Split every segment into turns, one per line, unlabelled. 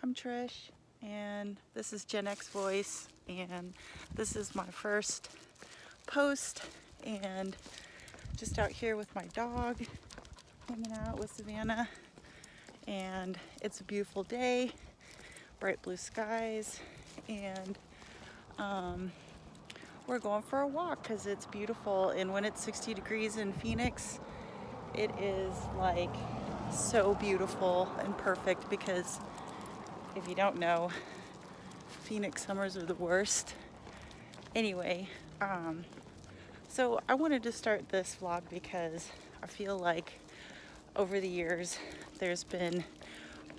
I'm Trish, and this is GenX Voice, and this is my first post, and just out here with my dog, hanging out with Savannah, and it's a beautiful day, bright blue skies, and we're going for a walk because it's beautiful, and when it's 60 degrees in Phoenix, it is like so beautiful and perfect because if you don't know, Phoenix summers are the worst. Anyway, so I wanted to start this vlog because I feel like over the years there's been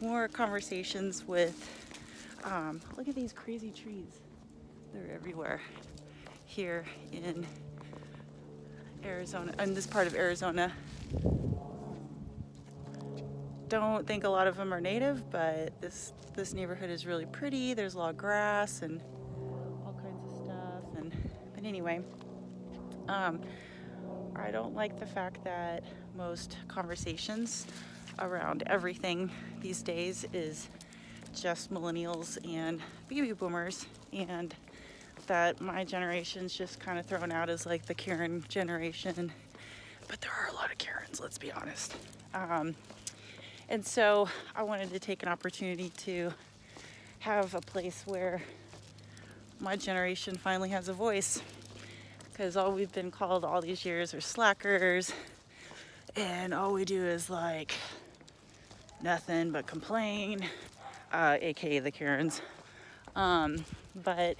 more conversations with, look at these crazy trees. They're everywhere here in Arizona, in this part of Arizona. Don't think a lot of them are native, but this neighborhood is really pretty. There's a lot of grass and all kinds of stuff. But anyway, I don't like the fact that most conversations around everything these days is just millennials and baby boomers, and that my generation's just kind of thrown out as like the Karen generation. But there are a lot of Karens, let's be honest. And so I wanted to take an opportunity to have a place where my generation finally has a voice, because all we've been called all these years are slackers, and all we do is like nothing but complain, aka the Karens. But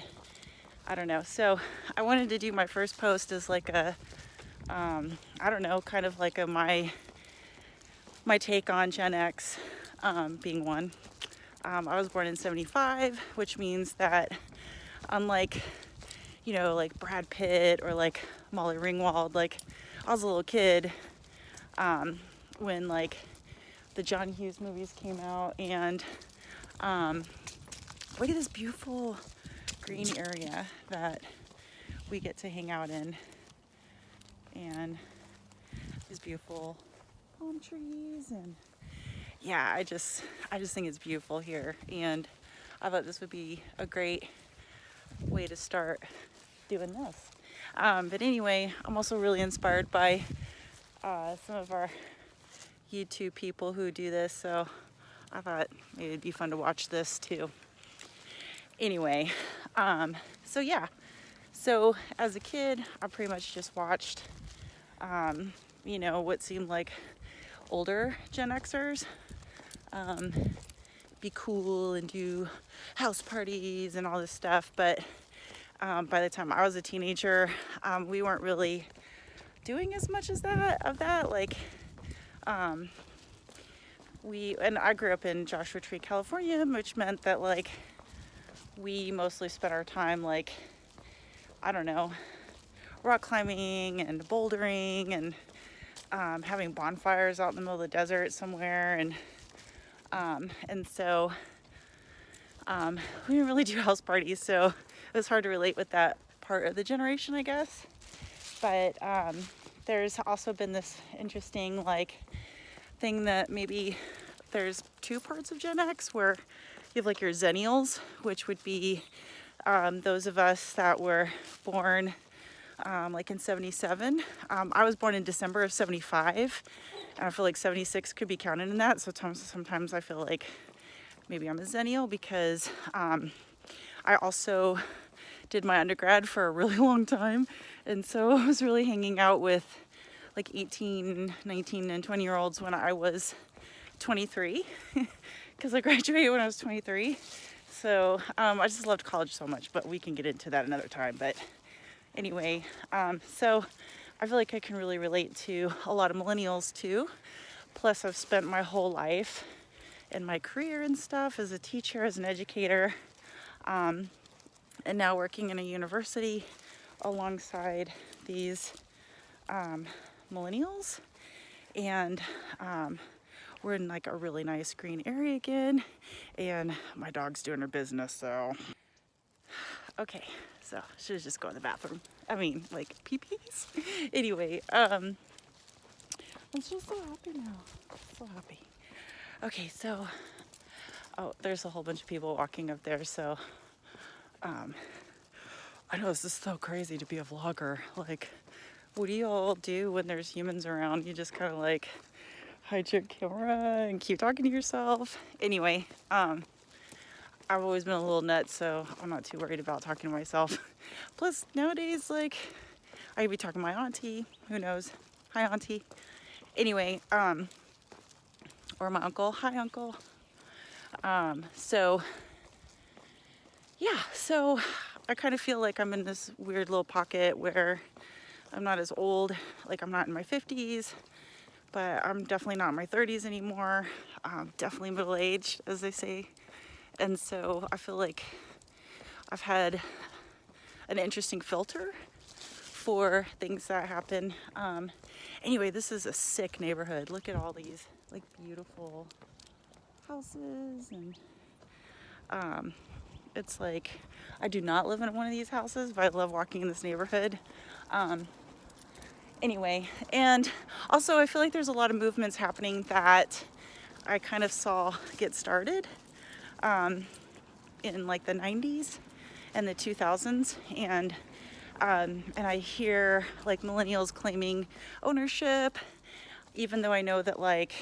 I don't know. So I wanted to do my first post as like a, I don't know, kind of like a my take on Gen X, being one. I was born in 75, which means that unlike, you know, like Brad Pitt or like Molly Ringwald, like I was a little kid when like the John Hughes movies came out, and look at this beautiful green area that we get to hang out in, and these beautiful palm trees, and yeah, I just think it's beautiful here, and I thought this would be a great way to start doing this. But anyway, I'm also really inspired by some of our YouTube people who do this, so I thought maybe it'd be fun to watch this too. Anyway, so yeah, so as a kid, I pretty much just watched, you know, what seemed like older Gen Xers be cool and do house parties and all this stuff, but by the time I was a teenager, we weren't really doing as much as that. Like, and I grew up in Joshua Tree, California, which meant that like we mostly spent our time like, I don't know, rock climbing and bouldering and having bonfires out in the middle of the desert somewhere, and so we didn't really do house parties, so it was hard to relate with that part of the generation, I guess. But there's also been this interesting like thing that maybe there's two parts of Gen X, where you have like your Zennials, which would be those of us that were born like in 77. I was born in December of 75, and I feel like 76 could be counted in that. So sometimes I feel like maybe I'm a Zennial because I also did my undergrad for a really long time, and so I was really hanging out with like 18, 19, and 20-year-olds when I was 23, because I graduated when I was 23. So I just loved college so much, but we can get into that another time. But anyway, so I feel like I can really relate to a lot of millennials too. Plus, I've spent my whole life in my career and stuff as a teacher, as an educator, and now working in a university alongside these millennials. And we're in like a really nice green area again, and my dog's doing her business, so okay, so should just go in the bathroom. I mean, like pee-pees. Anyway, I'm just so happy now. So happy. Okay, so Oh, there's a whole bunch of people walking up there. So I know this is so crazy to be a vlogger. Like, what do you all do when there's humans around? You just kind of like hide your camera and keep talking to yourself. Anyway, I've always been a little nuts, so I'm not too worried about talking to myself. Plus, nowadays, like, I could be talking to my auntie. Who knows? Hi, auntie. Anyway, or my uncle. Hi, uncle. So yeah, so I kind of feel like I'm in this weird little pocket where I'm not as old, like I'm not in my 50s, but I'm definitely not in my 30s anymore. Definitely middle-aged, as they say. And so I feel like I've had an interesting filter for things that happen. Anyway, this is a sick neighborhood. Look at all these like beautiful houses, and it's like I do not live in one of these houses, but I love walking in this neighborhood. Anyway, and also I feel like there's a lot of movements happening that I kind of saw get started in like the 90s and the 2000s, and I hear like millennials claiming ownership, even though I know that like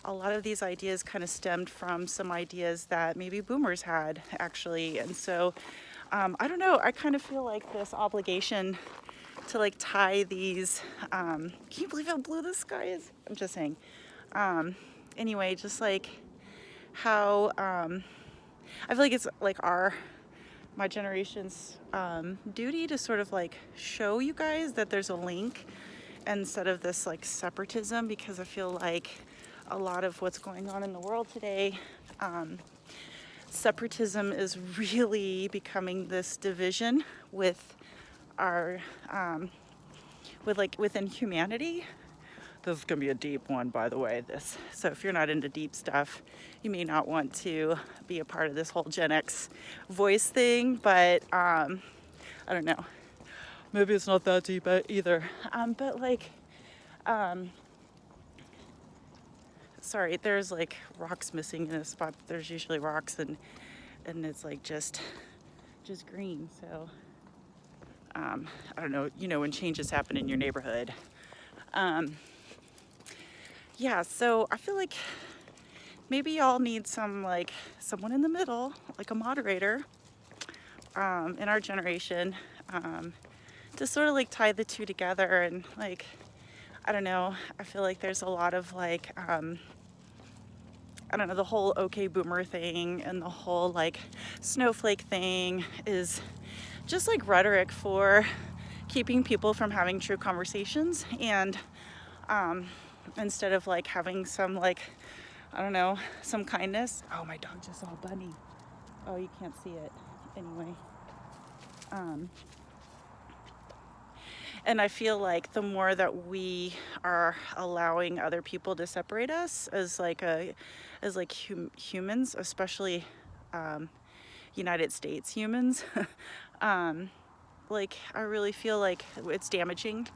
a lot of these ideas kind of stemmed from some ideas that maybe boomers had actually. And so I don't know, I kind of feel like this obligation to like tie these, can you believe how blue the sky is? I'm just saying. Anyway, just like how I feel like it's like my generation's duty to sort of like show you guys that there's a link instead of this like separatism, because I feel like a lot of what's going on in the world today, separatism is really becoming this division with our within humanity. This is gonna be a deep one, by the way, so if you're not into deep stuff, you may not want to be a part of this whole GenX Voice thing, but I don't know, maybe it's not that deep either. But like sorry, there's like rocks missing in a spot. There's usually rocks, and it's like just green. So I don't know, you know, when changes happen in your neighborhood. Yeah, so I feel like maybe y'all need someone in the middle, like a moderator in our generation, to sort of like tie the two together. And like, I don't know, I feel like there's a lot of like I don't know, the whole okay boomer thing and the whole like snowflake thing is just like rhetoric for keeping people from having true conversations, and instead of like having some like, I don't know, some kindness. Oh, my dog just saw a bunny. Oh, you can't see it. Anyway. And I feel like the more that we are allowing other people to separate us as humans, especially United States humans, like I really feel like it's damaging.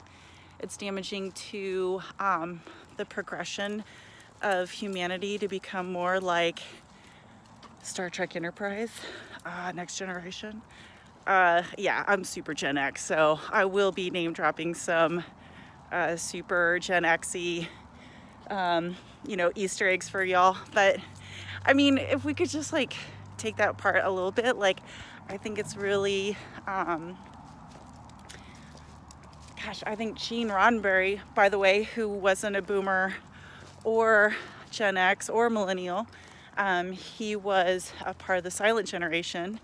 It's damaging to the progression of humanity to become more like Star Trek Enterprise, Next Generation. Yeah, I'm super Gen X, so I will be name dropping some super Gen X-y, you know, Easter eggs for y'all. But I mean, if we could just like take that part a little bit, like I think it's really, gosh, I think Gene Roddenberry, by the way, who wasn't a boomer or Gen X or millennial, he was a part of the silent generation.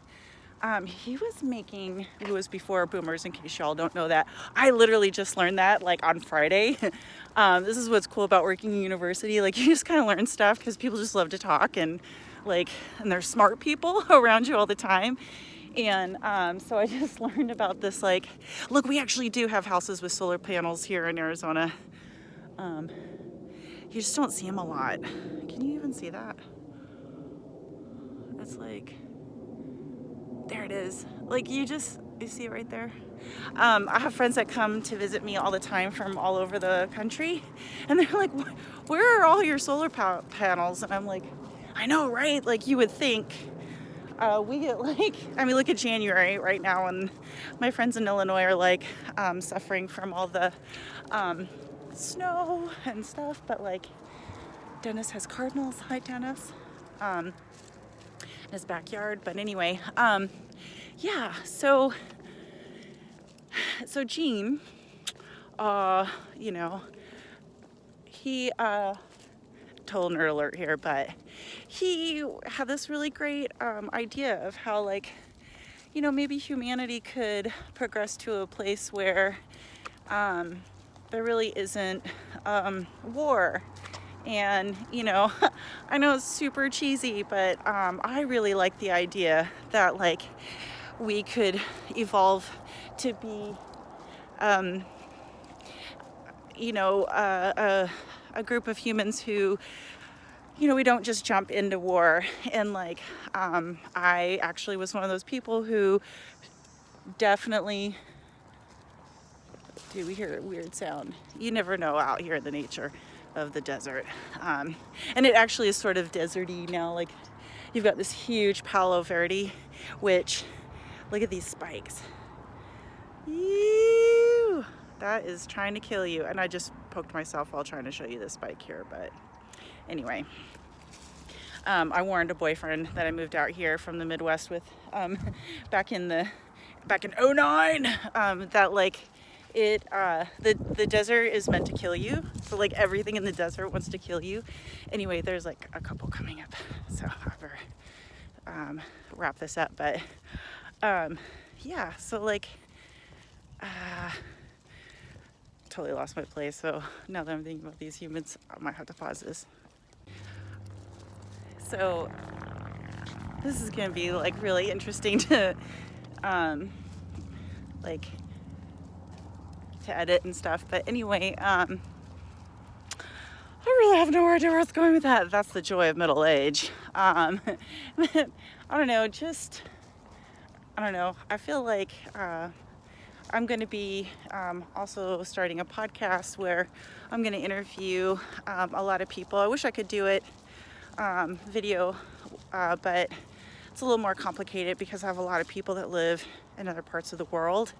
He was before boomers, in case y'all don't know that. I literally just learned that like on Friday. This is what's cool about working in university. Like you just kind of learn stuff because people just love to talk, and they're smart people around you all the time. And so I just learned about this, like, look, we actually do have houses with solar panels here in Arizona. You just don't see them a lot. Can you even see that? It's like, there it is. Like you see it right there? I have friends that come to visit me all the time from all over the country, and they're like, where are all your solar panels? And I'm like, I know, right? Like you would think we get like, I mean, look at January right now, and my friends in Illinois are like suffering from all the snow and stuff, but like Dennis has cardinals. Hi, Dennis. In his backyard. But anyway, yeah, so Gene, you know, he total nerd alert here, but he had this really great idea of how, like, you know, maybe humanity could progress to a place where there really isn't war. And, you know, I know it's super cheesy, but I really like the idea that, like, we could evolve to be, you know, a group of humans who, you know, we don't just jump into war. And like, I actually was one of those people who definitely, dude, we hear a weird sound. You never know out here in the nature of the desert. And it actually is sort of deserty now. Like, you've got this huge Palo Verde, which, look at these spikes. Ew, that is trying to kill you. And I just poked myself while trying to show you this spike here, but anyway. I warned a boyfriend that I moved out here from the Midwest with back in '09 that like the desert is meant to kill you. So like everything in the desert wants to kill you. Anyway, there's like a couple coming up, so I better wrap this up. But yeah, so like totally lost my place. So now that I'm thinking about these humans, I might have to pause this. So this is gonna be like really interesting to like to edit and stuff. But anyway, I really have no idea where it's going with that. That's the joy of middle age. I don't know, just I don't know. I feel like I'm going to be also starting a podcast where I'm going to interview a lot of people. I wish I could do it video, but it's a little more complicated because I have a lot of people that live in other parts of the world,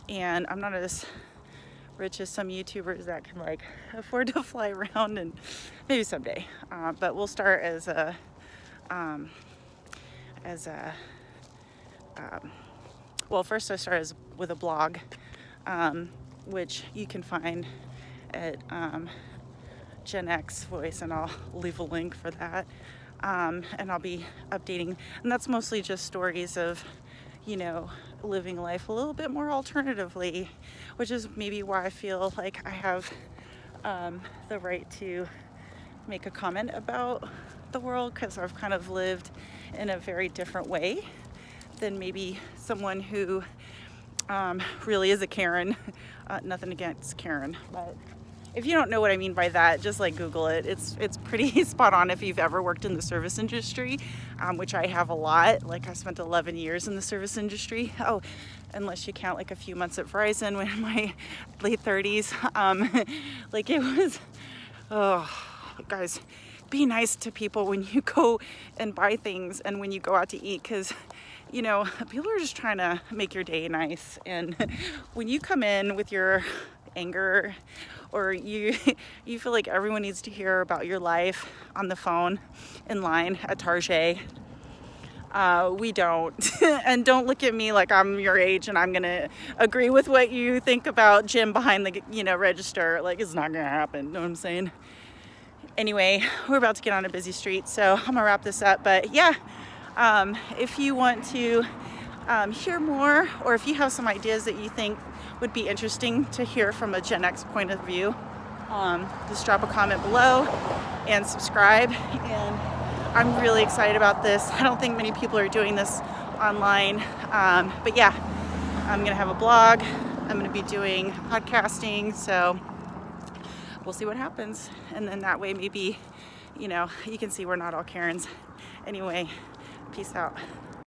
and I'm not as rich as some YouTubers that can like afford to fly around, and maybe someday. But we'll start as a well, first I started with a blog, which you can find at GenX Voice, and I'll leave a link for that. And I'll be updating, and that's mostly just stories of, you know, living life a little bit more alternatively, which is maybe why I feel like I have the right to make a comment about the world, because I've kind of lived in a very different way than maybe someone who really is a Karen. Nothing against Karen, but if you don't know what I mean by that, just like Google it. It's pretty spot on if you've ever worked in the service industry, which I have a lot. Like I spent 11 years in the service industry. Oh, unless you count like a few months at Verizon when in my late 30s. Like it was, oh, guys, be nice to people when you go and buy things and when you go out to eat, because you know, people are just trying to make your day nice. And when you come in with your anger, or you feel like everyone needs to hear about your life on the phone, in line, at Target, we don't. And don't look at me like I'm your age and I'm gonna agree with what you think about Jim behind the, you know, register. Like, it's not gonna happen, you know what I'm saying? Anyway, we're about to get on a busy street, so I'm gonna wrap this up. But yeah, if you want to hear more, or if you have some ideas that you think would be interesting to hear from a Gen X point of view, just drop a comment below and subscribe. And I'm really excited about this. I don't think many people are doing this online, but yeah, I'm gonna have a blog, I'm gonna be doing podcasting, so we'll see what happens. And then that way maybe, you know, you can see we're not all Karens. Anyway, peace out.